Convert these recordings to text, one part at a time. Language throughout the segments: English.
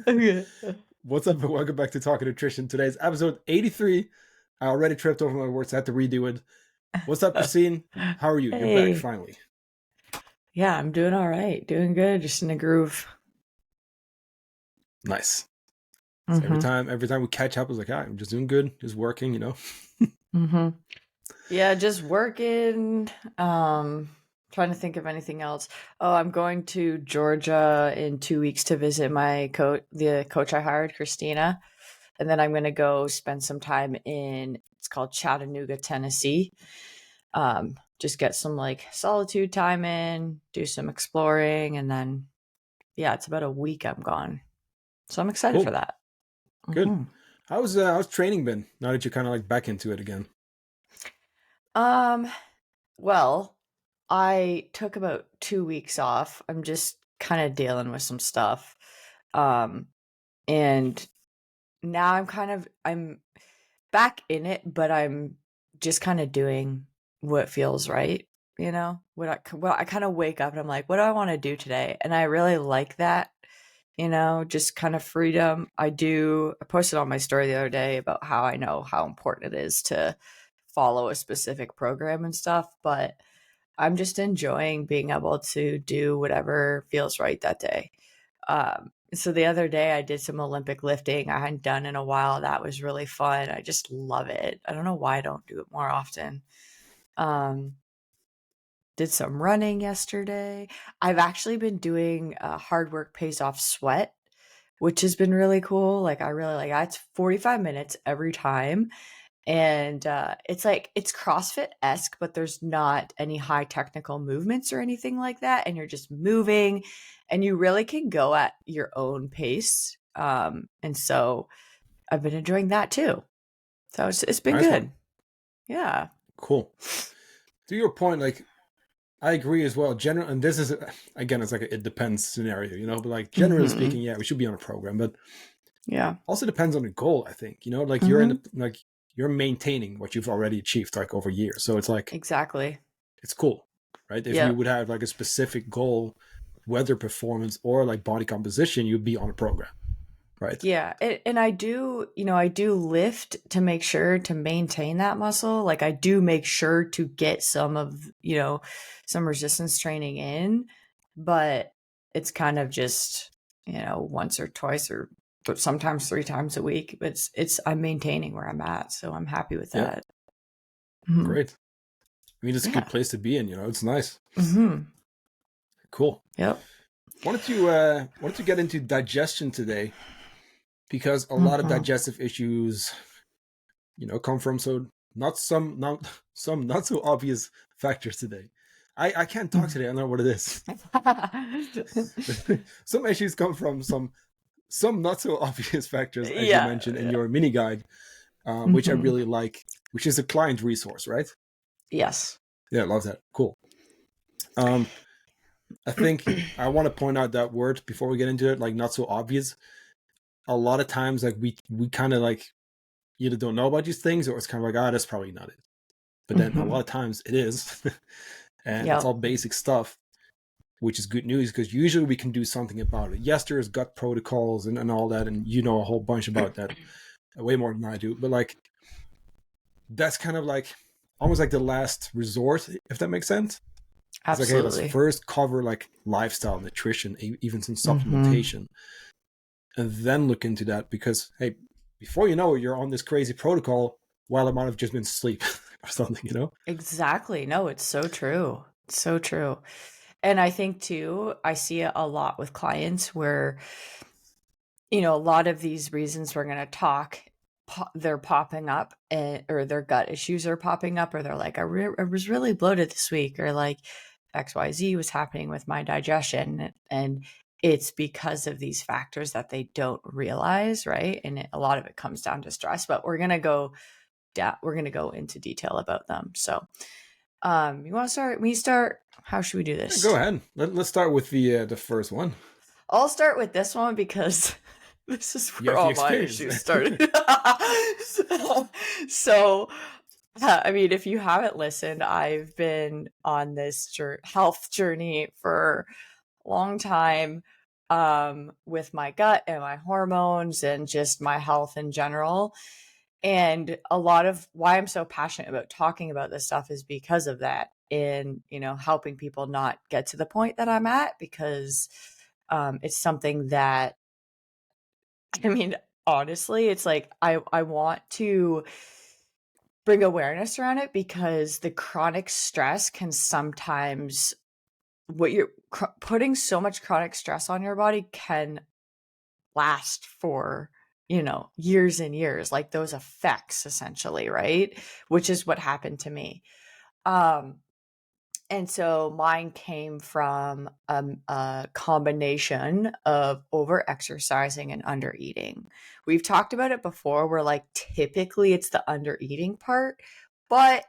Okay. What's up, and welcome back to Talking Nutrition. Today's episode 83. I already tripped over my words, I had to redo it. What's up, Kristine? How are you? You're back Hey. finally. Yeah, I'm doing all right. Doing good. Just in a groove. Nice. So every Mm-hmm. time, every time we catch up, I was like, I'm just doing good, just working. Mm-hmm. Yeah, just working. Trying to think of anything else. Oh, I'm going to Georgia in 2 weeks to visit my the coach I hired, Christina. And then I'm gonna go spend some time in it's called Chattanooga, Tennessee. Just get some like solitude time in, do some exploring, and then yeah, it's about a week I'm gone. So I'm excited for Cool. that. Good. Hmm. How's training been now that you're kind of like back into it again? Um, well, I took about 2 weeks off. I'm just kind of dealing with some stuff. Um, and now I'm back in it, but I'm just kind of doing what feels right, Well, I kind of wake up and I'm like, what do I want to do today? And I really like that, just kind of freedom. I posted on my story the other day about how I know how important it is to follow a specific program and stuff, but I'm just enjoying being able to do whatever feels right that day. So the other day I did some Olympic lifting I hadn't done in a while. That was really fun. I just love it. I don't know why I don't do it more often. Um, did some running yesterday. I've actually been doing hard work pays off sweat, which has been really cool. Like I really like that. It's 45 minutes every time. And it's like it's CrossFit-esque, but there's not any high technical movements or anything like that. And you're just moving and you really can go at your own pace. And so I've been enjoying that too. So it's been Nice one. good. Yeah. Cool. To your point, like I agree as well. General, and this is again, it's like it depends scenario, but like generally Hmm. speaking, yeah, we should be on a program, but Yeah. also depends on the goal. I think like you're in Hmm. the like you're maintaining what you've already achieved like over years, so it's like Exactly. it's cool, right? If you Yep. would have like a specific goal, whether performance or like body composition, you'd be on a program, right? Yeah, and I do lift to make sure to maintain that muscle. Like I do make sure to get some resistance training in, but it's kind of just, once or twice or sometimes 3 times a week. But I'm maintaining where I'm at, so I'm happy with Yeah, that. Mhm. great. I mean, it's a good Yeah. place to be in. It's nice. Hmm. Cool. Yep. Wanted to get into digestion today because a lot of Hmm. digestive issues, come from not some not so obvious factors today. I can't talk today. I don't know what it is. Some issues come from some not so obvious factors, as you Yeah. mentioned in Yeah. your mini guide, which I Hmm. really like, which is a client resource, right? Yes. Yeah, I love that. Cool. Um, I think I want to point out that word before we get into it, like not so obvious. A lot of times, like we kind of like either don't know about these things, or it's kind of like, that's probably not it. But then a Hmm. lot of times it is, and it's all Yep. basic stuff, which is good news because usually we can do something about it. Yes, there's gut protocols and all that, and you know a whole bunch about that, way more than I do. But like that's kind of like almost like the last resort, if that makes sense. It's like, hey, let's Absolutely. first cover like lifestyle, nutrition, even some Mhm. supplementation, and then look into that because, hey, before you know it, you're on this crazy protocol while it might have just been sleep or something. Exactly. No, it's so true. It's so true. And I think too, I see it a lot with clients where, a lot of these reasons we're going to talk, they're popping up or their gut issues are popping up, or they're like, I was really bloated this week, or like XYZ was happening with my digestion. And it's because of these factors that they don't realize, right? And a lot of it comes down to stress, but we're going to go into detail about them. So, you want to start? We start. How should we do Yeah, this? go ahead. Let's start with the first one. I'll start with this one because this is You where have the all my experience. issues started. so, I mean, if you haven't listened, I've been on this health journey for a long time. with my gut and my hormones and just my health in general. And a lot of why I'm so passionate about talking about this stuff is because of that, in, you know, helping people not get to the point that I'm at, because it's something that, I mean, honestly, it's like I want to bring awareness around it, because the chronic stress can sometimes, what you're putting so much chronic stress on your body can last for, you know, years and years, like those effects essentially, right? Which is what happened to me. Um, and so mine came from a combination of over exercising and under eating. We've talked about it before, where like typically it's the under eating part, but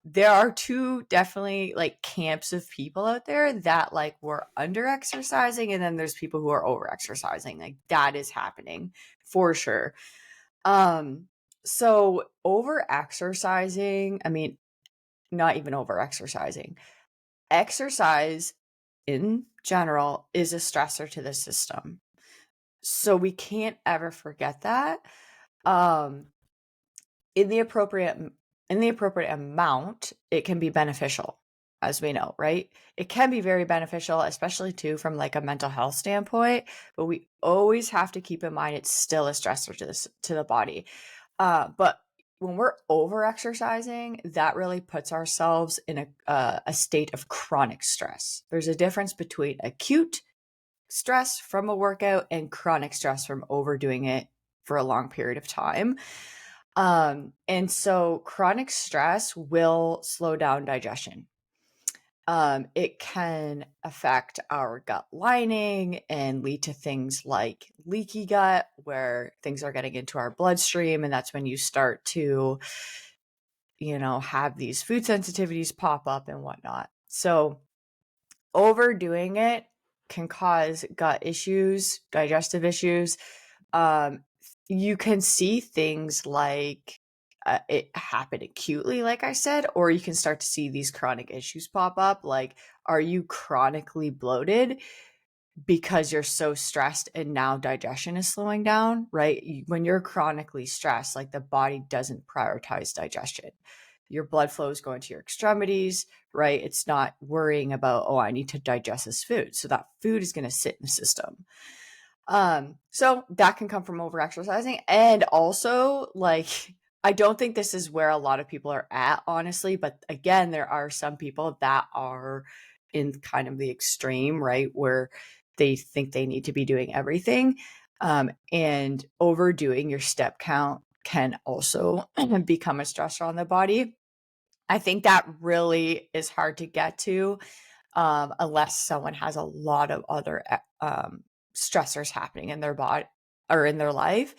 there are two definitely like camps of people out there that like were under exercising, and then there's people who are over exercising. Like that is happening for sure. Um, so over exercising, I mean, not even over exercising, exercise in general is a stressor to the system. So we can't ever forget that. Um, in the appropriate amount, it can be beneficial, as we know, right? It can be very beneficial, especially too from like a mental health standpoint, but we always have to keep in mind it's still a stressor to the body. But when we're over exercising, that really puts ourselves in a state of chronic stress. There's a difference between acute stress from a workout and chronic stress from overdoing it for a long period of time. And so chronic stress will slow down digestion. It can affect our gut lining and lead to things like leaky gut, where things are getting into our bloodstream. And that's when you start to, you know, have these food sensitivities pop up and whatnot. So overdoing it can cause gut issues, digestive issues. Um, you can see things like it happen acutely, like I said, or you can start to see these chronic issues pop up. Like, are you chronically bloated because you're so stressed and now digestion is slowing down, right? When you're chronically stressed, like the body doesn't prioritize digestion. Your blood flow is going to your extremities, right? It's not worrying about, oh, I need to digest this food. So that food is going to sit in the system. So that can come from over exercising. And also, like, I don't think this is where a lot of people are at, honestly. But again, there are some people that are in kind of the extreme, right? Where they think they need to be doing everything. And overdoing your step count can also become a stressor on the body. I think that really is hard to get to, unless someone has a lot of other stressors happening in their body or in their life.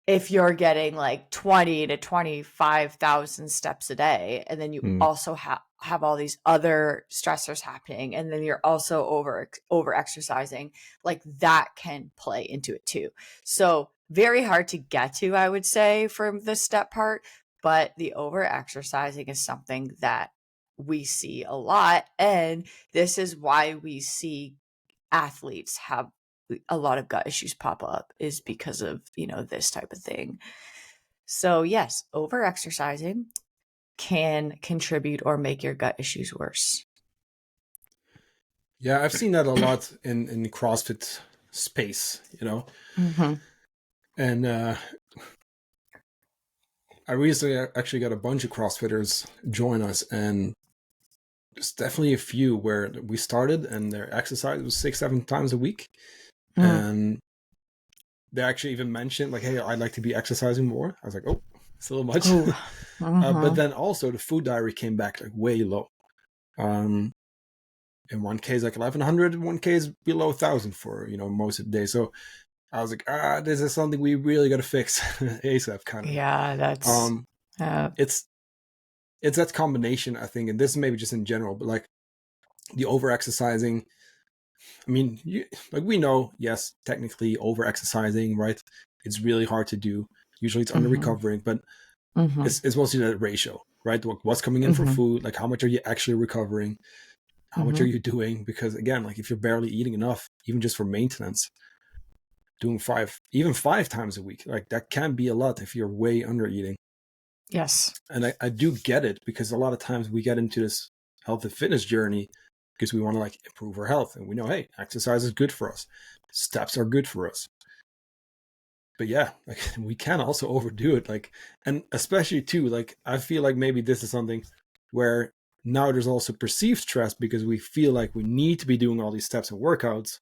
If you're getting like 20 to 25,000 steps a day, and then you also have all these other stressors happening, and then you're also over exercising, like that can play into it too. So very hard to get to, I would say, from the step part, but the over exercising is something that we see a lot, and this is why we see athletes have a lot of gut issues pop up, is because of, you know, this type of thing. So yes, over exercising can contribute or make your gut issues worse. Yeah, I've seen that a lot in CrossFit space, you know. Mm-hmm. And I recently actually got a bunch of CrossFitters join us, and there's definitely a few where we started and their exercise was 6-7 times a week. And they actually even mentioned like, hey, I'd like to be exercising more. I was like, oh, it's a little much. But then also the food diary came back like way low. In one case like 1100, in one case below 1000 for, you know, most of the day. So I was like, this is something we really got to fix ASAP kind of. Yeah, that's it's that combination, I think, and this is maybe just in general, but like the over exercising. I mean, like we know, yes, technically over exercising, right? It's really hard to do. Usually it's under recovering, but it's mostly that ratio, right? What's coming in for food, like how much are you actually recovering? How much are you doing? Because again, like if you're barely eating enough, even just for maintenance, doing even five times a week, like that can be a lot if you're way under eating. Yes. And I do get it, because a lot of times we get into this health and fitness journey because we want to like improve our health, and we know, hey, exercise is good for us, steps are good for us. But yeah, like we can also overdo it, like, and especially too, like I feel like maybe this is something where now there's also perceived stress because we feel like we need to be doing all these steps and workouts,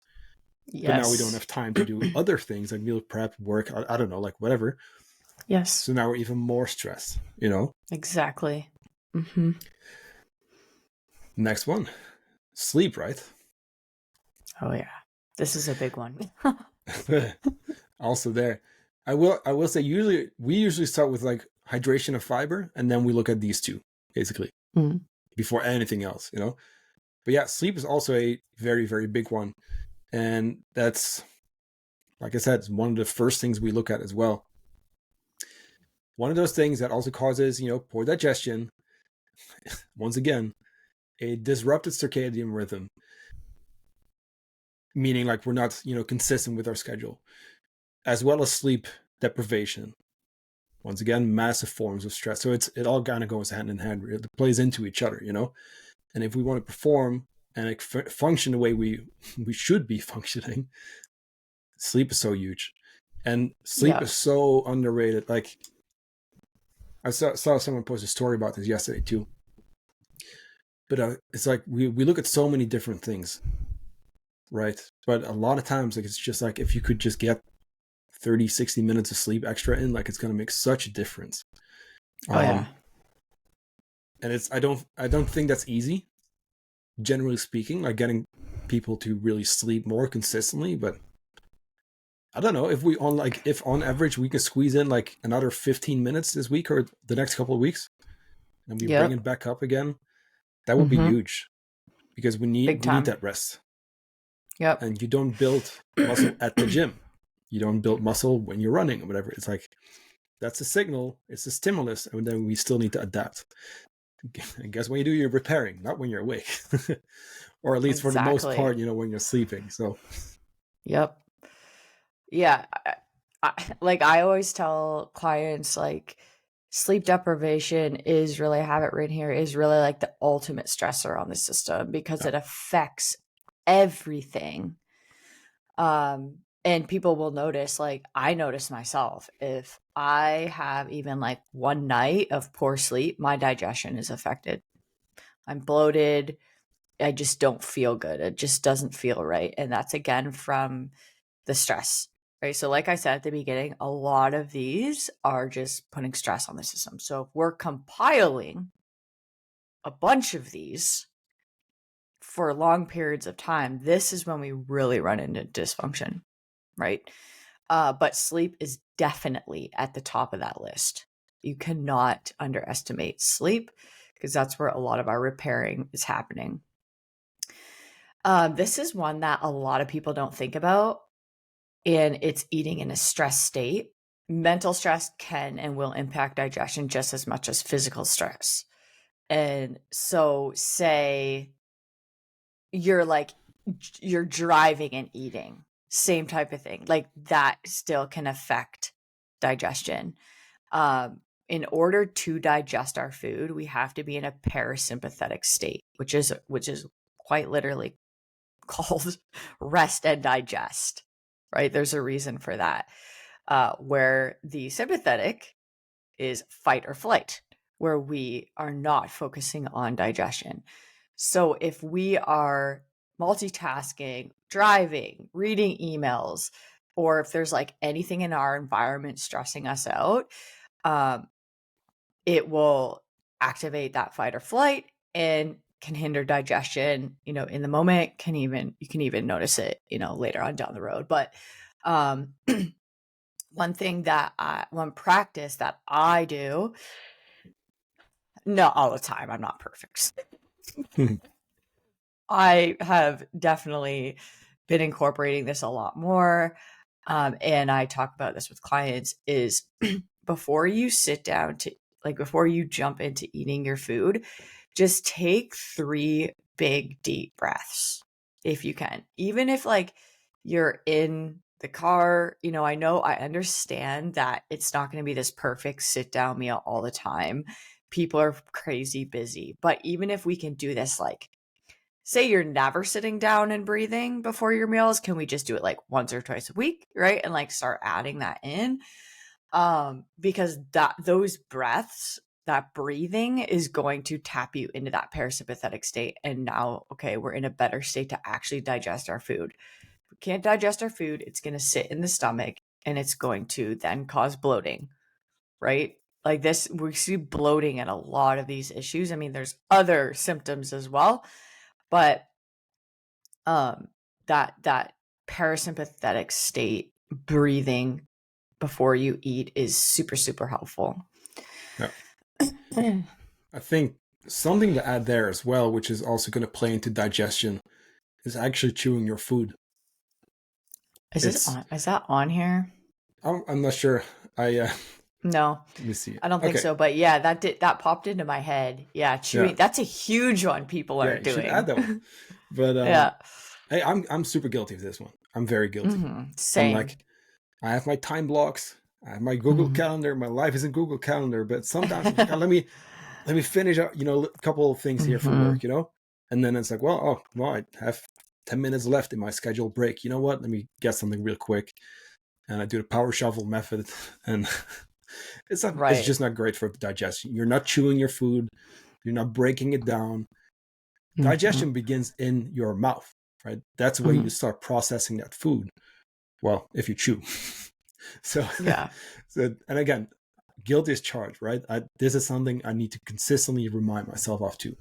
but now we don't Yes. have time to do other things like meal prep, work, I don't know, like whatever. Yes. So now we're even more stressed, you know? Exactly. Next one, sleep, right? Oh yeah. This is a big one. Also there. I will say we usually start with like hydration and fiber, and then we look at these two, basically, before anything else, you know? But yeah, sleep is also a very, very big one. And that's, like I said, it's one of the first things we look at as well. One of those things that also causes, you know, poor digestion. Once again, a disrupted circadian rhythm, meaning like we're not, you know, consistent with our schedule, as well as sleep deprivation. Once again, massive forms of stress. So it all kind of goes hand in hand. It plays into each other, you know. And if we want to perform and like function the way we should be functioning, sleep is so huge, and sleep is so underrated. Like I saw someone post a story about this yesterday too. But it's like we look at so many different things, right? But a lot of times, like it's just like if you could just get 30, 60 minutes of sleep extra in, like it's going to make such a difference. And it's I don't think that's easy, generally speaking, like getting people to really sleep more consistently. But I don't know if on average we can squeeze in like another 15 minutes this week or the next couple of weeks, and we bring it back up again. That would be huge, because we need that rest. Yep. And you don't build muscle at the gym. You don't build muscle when you're running or whatever. It's like that's a signal, it's a stimulus, and then we still need to adapt. I guess when you do, you're repairing, not when you're awake. Or at least for the most part, you know, when you're sleeping. So yep. Yeah. Like I always tell clients, like sleep deprivation is really, I have it written here, is really like the ultimate stressor on the system, because it affects everything. And people will notice, like I notice myself, if I have even like one night of poor sleep, my digestion is affected. I'm bloated. I just don't feel good. It just doesn't feel right. And that's again from the stress, right? So like I said at the beginning, a lot of these are just putting stress on the system. So if we're compiling a bunch of these for long periods of time, this is when we really run into dysfunction, right? But sleep is definitely at the top of that list. You cannot underestimate sleep, because that's where a lot of our repairing is happening. This is one that a lot of people don't think about, and it's eating in a stress state. Mental stress can and will impact digestion just as much as physical stress. And so say you're driving and eating, same type of thing, like that still can affect digestion. In order to digest our food, we have to be in a parasympathetic state, which is quite literally called rest and digest, right? There's a reason for that. Where the sympathetic is fight or flight, where we are not focusing on digestion. So if we are multitasking, driving, reading emails, or if there's like anything in our environment stressing us out, it will activate that fight or flight and can hinder digestion, you know, in the moment. You can even notice it, you know, later on down the road. But one practice that I do, not all the time, I'm not perfect. I have definitely been incorporating this a lot more. And I talk about this with clients, is before you sit down to, like, before you jump into eating your food, just take 3 big, deep breaths if you can. Even if like you're in the car, you know, I understand that it's not going to be this perfect sit down meal all the time. People are crazy busy. But even if we can do this, like, say you're never sitting down and breathing before your meals, can we just do it like once or twice a week, right? And like start adding that in. Because those breaths, that breathing is going to tap you into that parasympathetic state. And now, okay, we're in a better state to actually digest our food. If we can't digest our food, it's going to sit in the stomach and it's going to then cause bloating, right? Like this, we see bloating in a lot of these issues. I mean, there's other symptoms as well, but um that parasympathetic state, breathing before you eat, is super, super helpful. Yeah. I think something to add there as well, which is also going to play into digestion, is actually chewing your food. Is that on here? I'm not sure. No, Let me see. I don't think so. But yeah, that popped into my head. Yeah, chewing. Yeah. That's a huge one people Yeah, aren't you should doing. add that one. But Yeah. hey, I'm super guilty of this one. I'm very guilty. Same. I'm like, I have my time blocks. I have my Google Calendar. My life is in Google Calendar. But sometimes I'm like, let me finish up, a couple of things here for work, and then it's like, well, I have 10 minutes left in my scheduled break. You know what? Let me get something real quick. And I do the power shuffle method, and it's just not great for digestion. You're not chewing your food. You're not breaking it down. Digestion begins in your mouth, right? That's where you start processing that food. Well, if you chew. So, yeah. And again, guilt is charged, right? This is something I need to consistently remind myself of too.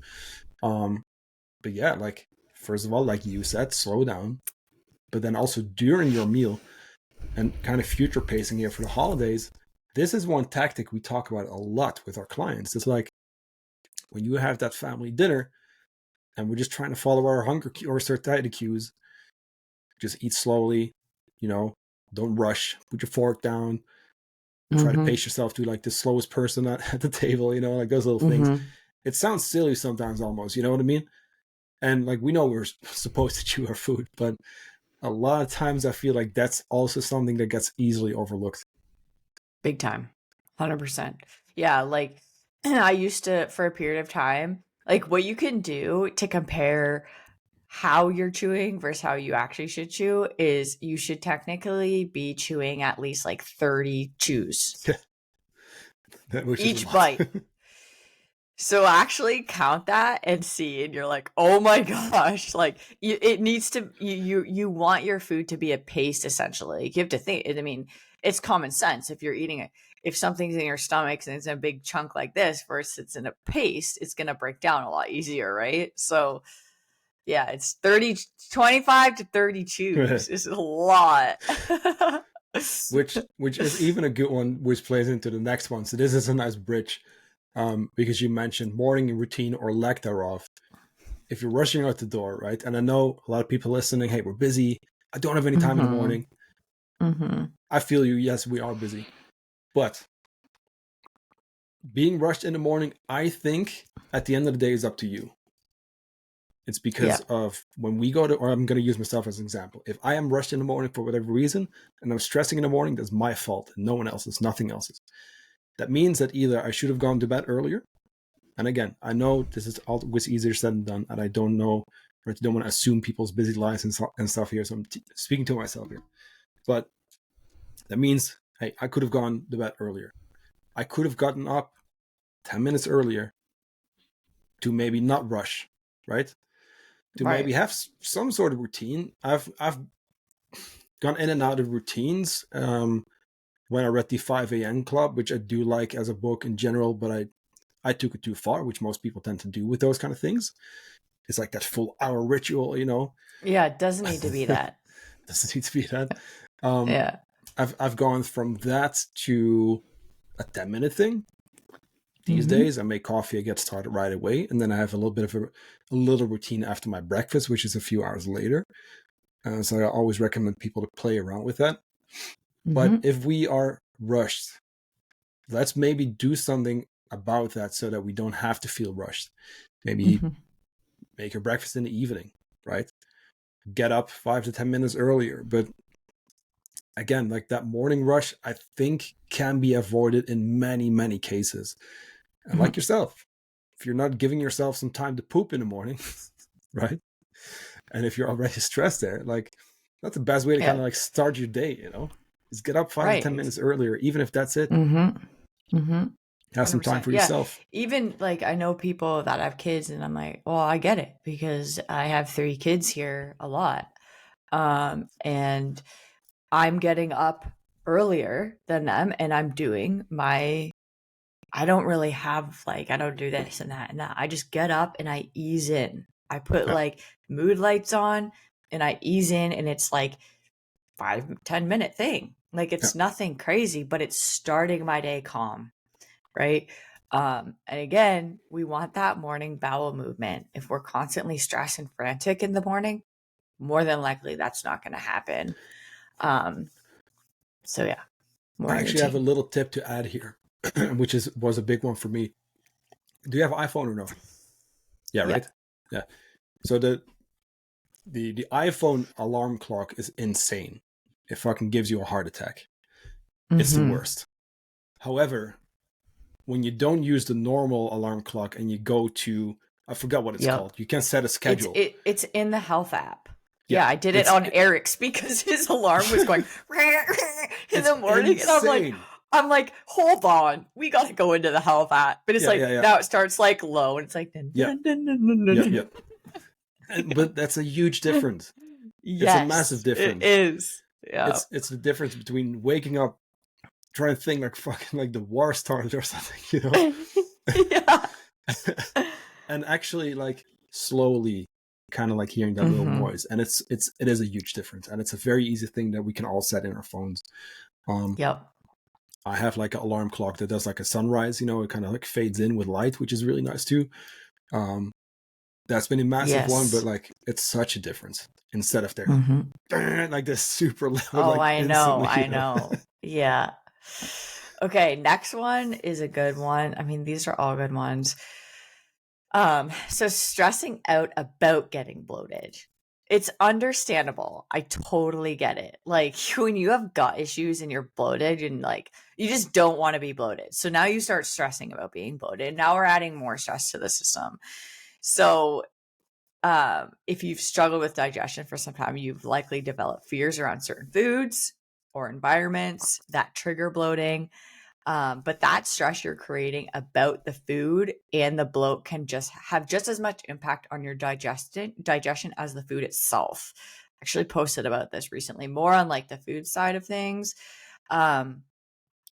But yeah, like, first of all, like you said, slow down. But then also during your meal, and kind of future pacing here for the holidays, this is one tactic we talk about a lot with our clients. It's like when you have that family dinner and we're just trying to follow our hunger or satiety cues, just eat slowly, don't rush, put your fork down, try to pace yourself to like the slowest person at the table, like those little things. It sounds silly sometimes almost, you know what I mean? And like, we know we're supposed to chew our food, but a lot of times I feel like that's also something that gets easily overlooked. Big time. 100%. Yeah, like I used to, for a period of time, like what you can do to compare how you're chewing versus how you actually should chew is you should technically be chewing at least like 30 chews each bite. So actually count that and see, and you're like, oh my gosh, like it needs to, you want your food to be a paste essentially. You have to think, I mean, it's common sense. If you're eating it, if something's in your stomach and it's in a big chunk like this versus it's in a paste, it's going to break down a lot easier, right? So yeah, it's 25 to 30 chews. It's a lot. which is even a good one, which plays into the next one. So this is a nice bridge, because you mentioned morning routine or lack thereof. If you're rushing out the door, right? And I know a lot of people listening, hey, we're busy. I don't have any time in the morning. I feel you. Yes, we are busy. But being rushed in the morning, I think at the end of the day is up to you. It's because of when we go to, or I'm going to use myself as an example. If I am rushed in the morning for whatever reason, and I'm stressing in the morning, that's my fault. And no one else's, nothing else's. That means that either I should have gone to bed earlier. And again, I know this is always easier said than done. And I don't know, or I don't want to assume people's busy lives and stuff here. So I'm speaking to myself here. But that means, hey, I could have gone to bed earlier. I could have gotten up 10 minutes earlier to maybe not rush, right? To maybe have some sort of routine. I've gone in and out of routines when I read the 5 a.m. Club, which I do like as a book in general, but I took it too far, which most people tend to do with those kind of things. It's like that full hour ritual, Yeah, it doesn't need to be that. Doesn't need to be that. I've gone from that to a 10-minute thing. These days, I make coffee, I get started right away, and then I have a little bit of a little routine after my breakfast, which is a few hours later. So I always recommend people to play around with that. But if we are rushed, let's maybe do something about that so that we don't have to feel rushed. Maybe make your breakfast in the evening, right? Get up 5 to 10 minutes earlier. But again, like that morning rush, I think can be avoided in many, many cases. And like yourself, if you're not giving yourself some time to poop in the morning, right? And if you're already stressed there, like that's the best way to kind of like start your day, you know, is get up 5 to 10 minutes earlier, even if that's it. Have some time for yourself. Even like I know people that have kids and I'm like, well, I get it because I have 3 kids here a lot. And I'm getting up earlier than them and I'm doing I don't really have like, I don't do this and that and that. I just get up and I ease in. I put like mood lights on and I ease in and it's like 5-10 minute thing. Like it's nothing crazy, but it's starting my day calm. Right. And again, we want that morning bowel movement. If we're constantly stressed and frantic in the morning, more than likely that's not going to happen. So yeah. I actually have a little tip to add here, which was a big one for me. Do you have an iPhone or no? Yeah, right? Yeah. So the iPhone alarm clock is insane. It fucking gives you a heart attack. It's the worst. However, when you don't use the normal alarm clock and you go to, I forgot what it's called. You can set a schedule. It's in the health app. Yeah, I did it on Eric's because his alarm was going in the morning. Insane. And I'm like, hold on, we got to go into the health app. But it's now it starts like low and it's like, But that's a huge difference. It's a massive difference. It is. Yeah. It's the difference between waking up trying to think like fucking like the war started or something, you know? And actually like slowly kind of like hearing that little noise. And it is a huge difference. And it's a very easy thing that we can all set in our phones. I have like an alarm clock that does like a sunrise, you know, it kind of like fades in with light, which is really nice too. That's been a massive one, but like it's such a difference instead of there like this super loud. Oh, like, I know. Yeah. Okay, next one is a good one. I mean, these are all good ones. So stressing out about getting bloated. It's understandable. I totally get it. Like when you have gut issues and you're bloated and like you just don't want to be bloated. So now you start stressing about being bloated. Now we're adding more stress to the system. So if you've struggled with digestion for some time, you've likely developed fears around certain foods or environments that trigger bloating. But that stress you're creating about the food and the bloat can just have just as much impact on your digestion as the food itself. I actually posted about this recently, more on like the food side of things.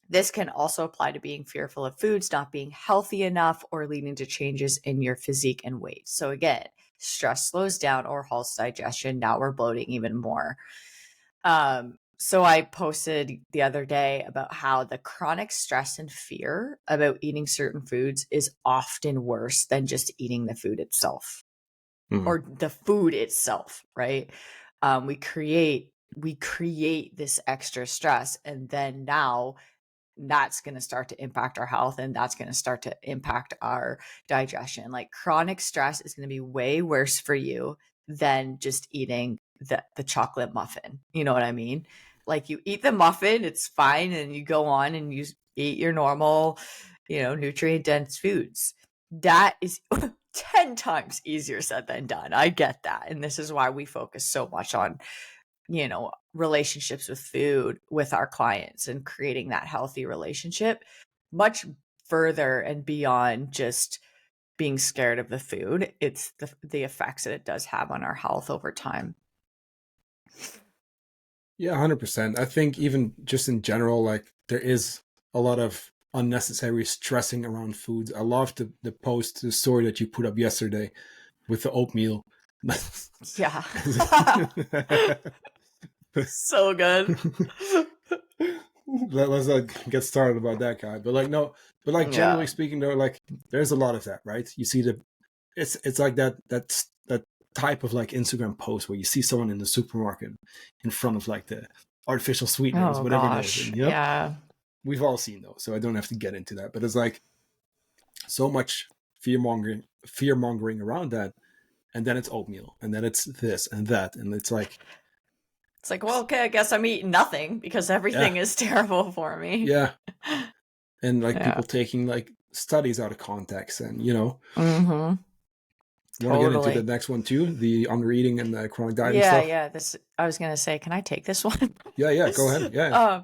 This can also apply to being fearful of foods not being healthy enough or leading to changes in your physique and weight. So again, stress slows down or halts digestion. Now we're bloating even more. So I posted the other day about how the chronic stress and fear about eating certain foods is often worse than just eating the food itself or the food itself, right? We create this extra stress, and then now that's going to start to impact our health, and that's going to start to impact our digestion. Like chronic stress is going to be way worse for you than just eating the chocolate muffin. You know what I mean? Like you eat the muffin, it's fine, and you go on and you eat your normal, nutrient dense foods. That is 10 times easier said than done. I get that. And this is why we focus so much on, relationships with food with our clients and creating that healthy relationship much further and beyond just being scared of the food. It's the effects that it does have on our health over time. Yeah, 100%. I think even just in general, like there is a lot of unnecessary stressing around foods. I loved the story that you put up yesterday with the oatmeal. Yeah. So good. Let's get started about that guy. But generally speaking though, like there's a lot of that, right? You see it's like that type of like Instagram post where you see someone in the supermarket in front of like the artificial sweeteners, whatever it is. And, yeah. We've all seen those, so I don't have to get into that. But it's like so much fear mongering around that. and then it's oatmeal, and then it's this and that, and it's like, well, okay, I guess I'm eating nothing because everything yeah, is terrible for me. yeah, and like Yeah. people taking like studies out of context, and Mm-hmm. want to get into the Totally. next one too, the undereating and the chronic dieting Yeah, stuff. yeah. I was gonna say, can I take this one? Yeah, go ahead. Yeah,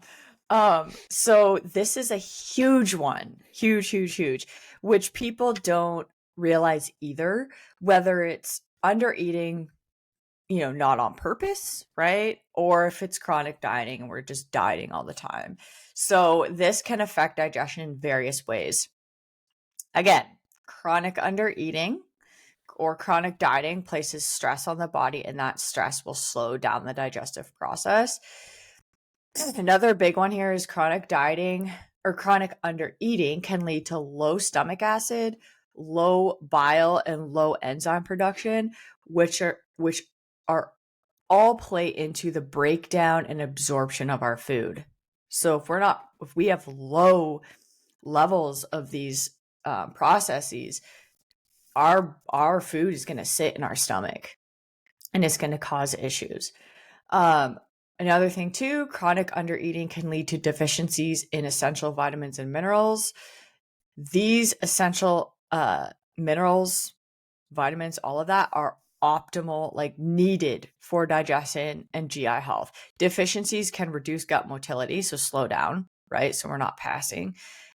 So this is a huge one. Huge, huge, huge, which people don't realize either, whether it's under eating, not on purpose, right? Or if it's chronic dieting and we're just dieting all the time. So this can affect digestion in various ways. Again, chronic under eating or chronic dieting places stress on the body, and that stress will slow down the digestive process. Another big one here is chronic dieting or chronic under eating can lead to low stomach acid, low bile, and low enzyme production, which are all play into the breakdown and absorption of our food. So if we have low levels of these processes, our food is going to sit in our stomach and it's going to cause issues. Another thing too, chronic undereating can lead to deficiencies in essential vitamins and minerals. These essential minerals, vitamins, all of that are optimal, like needed for digestion and GI health. Deficiencies can reduce gut motility, so slow down, right? So we're not passing,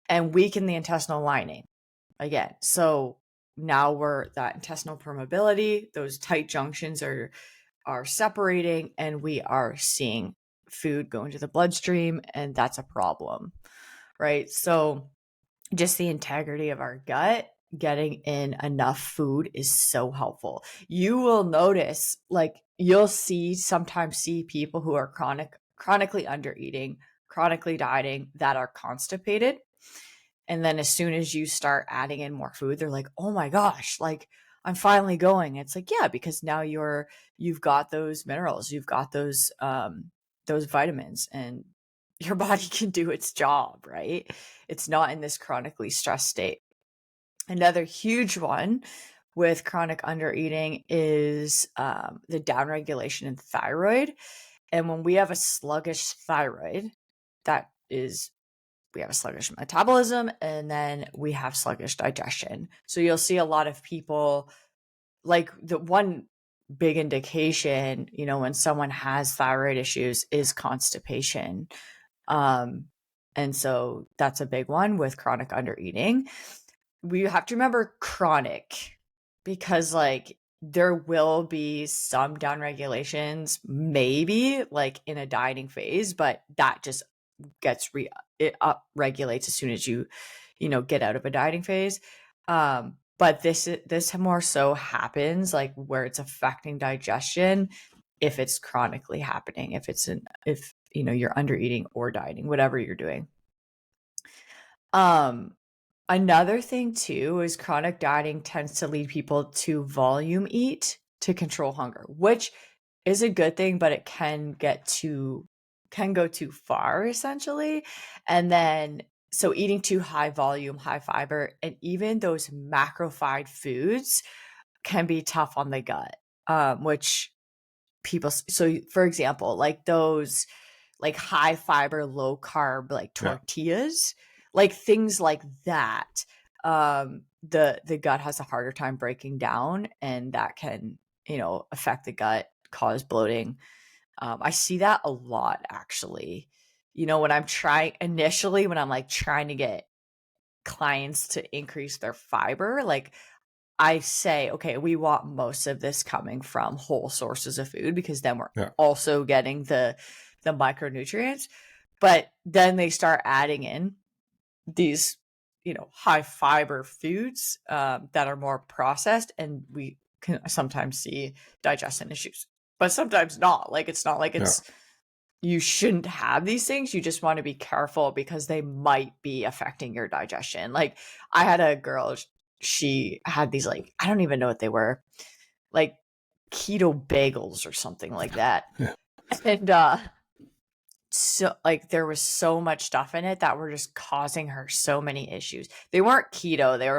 and weaken the intestinal lining again. So now that intestinal permeability, those tight junctions are separating, and we are seeing food go into the bloodstream, and that's a problem, right? So just the integrity of our gut, getting in enough food is so helpful. You will notice, like you'll sometimes see people who are chronically under eating, chronically dieting, that are constipated. And then as soon as you start adding in more food, they're like, oh my gosh, like I'm finally going. It's like, yeah, because now you've got those minerals, you've got those vitamins, and your body can do its job, right? It's not in this chronically stressed state. Another huge one with chronic undereating is the downregulation in thyroid. And when we have a sluggish thyroid, that is, we have a sluggish metabolism, and then we have sluggish digestion. So you'll see a lot of people, like the one big indication, when someone has thyroid issues is constipation. Um, and so that's a big one with chronic undereating. We have to remember chronic because like there will be some downregulations, maybe like in a dieting phase, but that just gets it up regulates as soon as you get out of a dieting phase. But this more so happens like where it's affecting digestion if it's chronically happening, if you're under eating or dieting, whatever you're doing. Another thing too is chronic dieting tends to lead people to volume eat to control hunger, which is a good thing, but it can go too far essentially. And then so eating too high volume, high fiber, and even those macrophage foods can be tough on the gut. Which people, so for example, like those like high fiber, low carb, like yeah, tortillas, like things like that. The gut has a harder time breaking down, and that can, affect the gut, cause bloating. I see that a lot actually. When I'm like trying to get clients to increase their fiber, like I say, okay, we want most of this coming from whole sources of food because then we're yeah, also getting the micronutrients. But then they start adding in these, high fiber foods that are more processed, and we can sometimes see digestion issues, but sometimes not. Like it's not like yeah, you shouldn't have these things. You just want to be careful because they might be affecting your digestion. Like I had a girl, she had these, like, I don't even know what they were, like keto bagels or something like that. yeah, And so like there was so much stuff in it that were just causing her so many issues. They weren't keto, they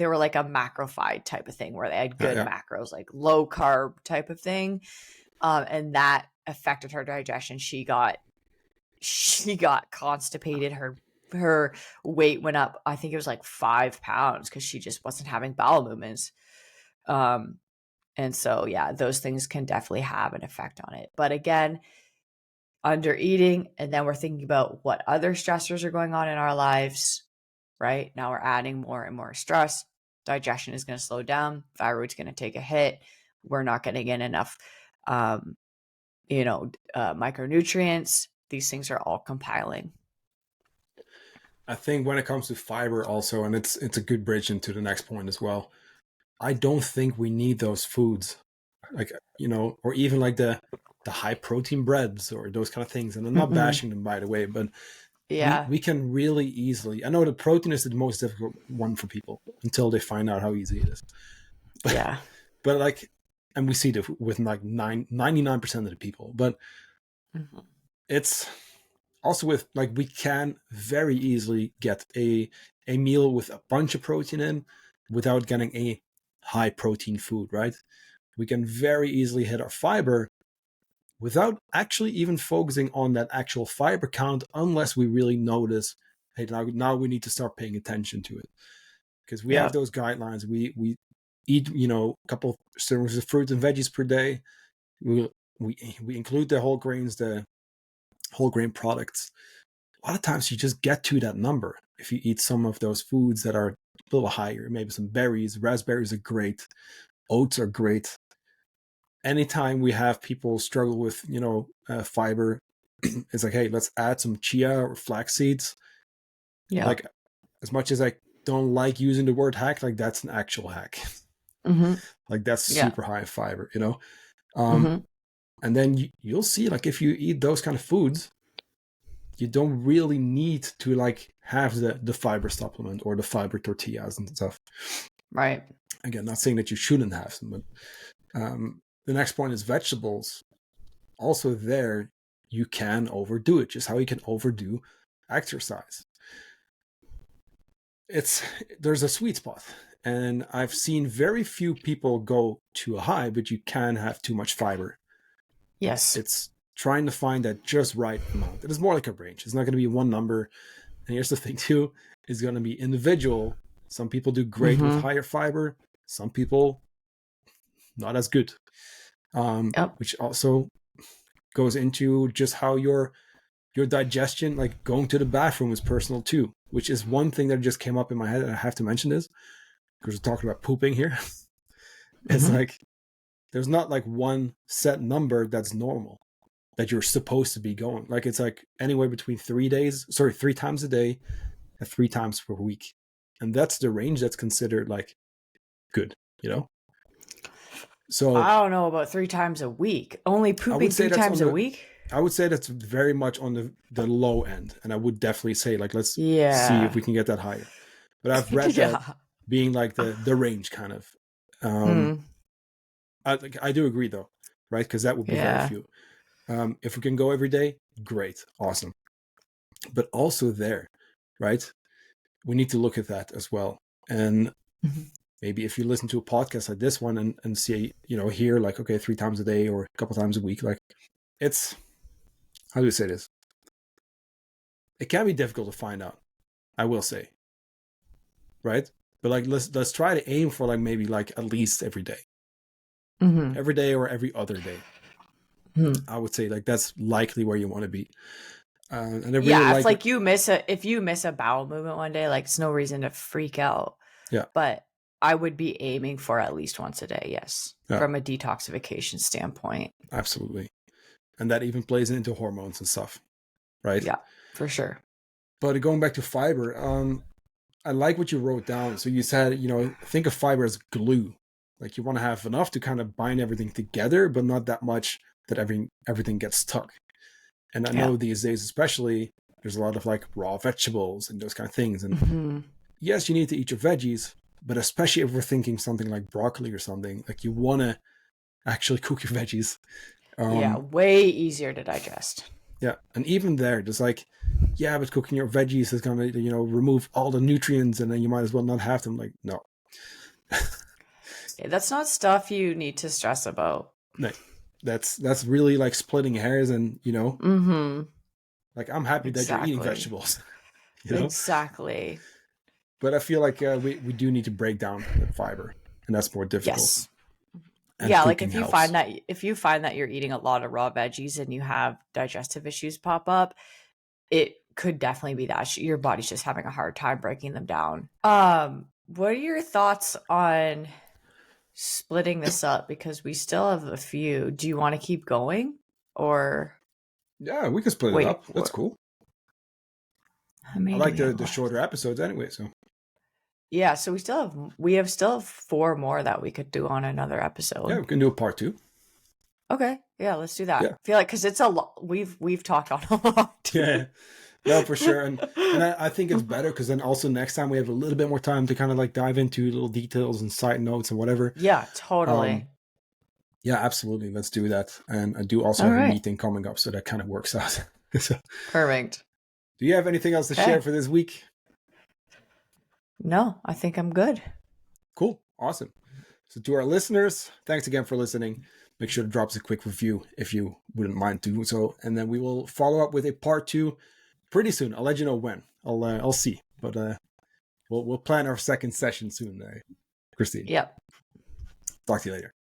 were like a macrophide type of thing where they had good Yeah. macros, like low carb type of thing. And that affected her digestion. She got constipated. Her weight went up. I think it was like 5 pounds because she just wasn't having bowel movements. And so, yeah, those things can definitely have an effect on it. But again, under eating, and then we're thinking about what other stressors are going on in our lives, right? Now we're adding more and more stress. Digestion is going to slow down. Thyroid's going to take a hit. We're not getting in enough, micronutrients. These things are all compiling. I think when it comes to fiber also, and it's a good bridge into the next point as well, I don't think we need those foods, like, or even like the high protein breads or those kind of things. And I'm not bashing them, by the way, but Yeah. we can really easily, I know the protein is the most difficult one for people until they find out how easy it is. But, Yeah. but like, and we see that with like 99% of the people, but it's also with like, we can very easily get a meal with a bunch of protein in without getting a high protein food, right? We can very easily hit our fiber without actually even focusing on that actual fiber count, unless we really notice, hey, now we need to start paying attention to it. Because we have those guidelines. We eat, a couple servings of fruit and veggies per day. We include the whole grains, the whole grain products. A lot of times you just get to that number if you eat some of those foods that are a little higher. Maybe some berries. Raspberries are great. Oats are great. Anytime we have people struggle with, fiber, it's like, hey, let's add some chia or flax seeds. Yeah. Like, as much as I don't like using the word hack, like, that's an actual hack. Like, that's super high fiber, and then you'll see, like, if you eat those kind of foods, you don't really need to like have the fiber supplement or the fiber tortillas and stuff. Right. Again, not saying that you shouldn't have them, but the next point is vegetables. Also there, you can overdo it, just how you can overdo exercise. There's a sweet spot. And I've seen very few people go too high, but you can have too much fiber. Yes. It's trying to find that just right amount. It is more like a range. It's not going to be one number. And here's the thing too, is going to be individual. Some people do great with higher fiber. Some people not as good. Which also goes into just how your digestion, like going to the bathroom, is personal too, which is one thing that just came up in my head, and I have to mention this because we're talking about pooping here. It's like, there's not like one set number that's normal that you're supposed to be going. Like, it's like anywhere between 3 times a day and 3 times per week. And that's the range that's considered like good, So I don't know about 3 times a week. Only pooping 3 times a week? I would say that's very much on the low end. And I would definitely say, like, let's see if we can get that higher. But I've read that being like the range kind of. I do agree though, right? Because that would be very few. If we can go every day, great, awesome. But also there, right? We need to look at that as well. And maybe if you listen to a podcast like this one and see, hear like, okay, 3 times a day or a couple times a week, like, it's, how do you say this? It can be difficult to find out, I will say, right? But like, let's try to aim for like maybe like at least every day, every day or every other day. I would say like that's likely where you want to be. And I really if you miss a bowel movement one day, like, it's no reason to freak out. Yeah. But I would be aiming for at least once a day, yes, from a detoxification standpoint. Absolutely. And that even plays into hormones and stuff, right? Yeah, for sure. But going back to fiber, I like what you wrote down. So you said, think of fiber as glue. Like, you want to have enough to kind of bind everything together, but not that much that everything gets stuck. And I know these days, especially, there's a lot of like raw vegetables and those kind of things. And yes, you need to eat your veggies, but especially if we're thinking something like broccoli or something, like, you want to actually cook your veggies. Way easier to digest. Yeah. And even there, just like, yeah, but cooking your veggies is going to, remove all the nutrients and then you might as well not have them. Like, no. That's not stuff you need to stress about. No. That's really like splitting hairs and, Mm-hmm. like I'm happy that you're eating Exactly. vegetables, Exactly. But I feel like we do need to break down the fiber and that's more difficult. Yes. And Yeah, like cooking helps. if you find that you're eating a lot of raw veggies and you have digestive issues pop up, it could definitely be that your body's just having a hard time breaking them down. What are your thoughts on splitting this up? Because we still have a few. Do you want to keep going or Yeah, we can split it wait? up. That's cool. How I many do like we have the left? shorter episodes anyway. So Yeah, so we have still 4 more that we could do on another yeah, episode. we can do a part 2. Okay, yeah, let's do that. Yeah. I feel like because it's a lot. We've talked on a lot. Yeah. No, for sure. And I think it's better because then also next time we have a little bit more time to kind of like dive into little details and side notes and whatever. Yeah, totally. Yeah, absolutely. Let's do that. And I do also All have a right. meeting coming up, so that kind of works out. So, Perfect. do you have anything else to Okay. share for this week? No, I think I'm good. Cool. Awesome. So to our listeners, thanks again for listening. Make sure to drop us a quick review if you wouldn't mind doing so. And then we will follow up with a part 2 pretty soon. I'll let you know when. I'll see. But we'll plan our second session soon, Kristine. Yep. Talk to you later.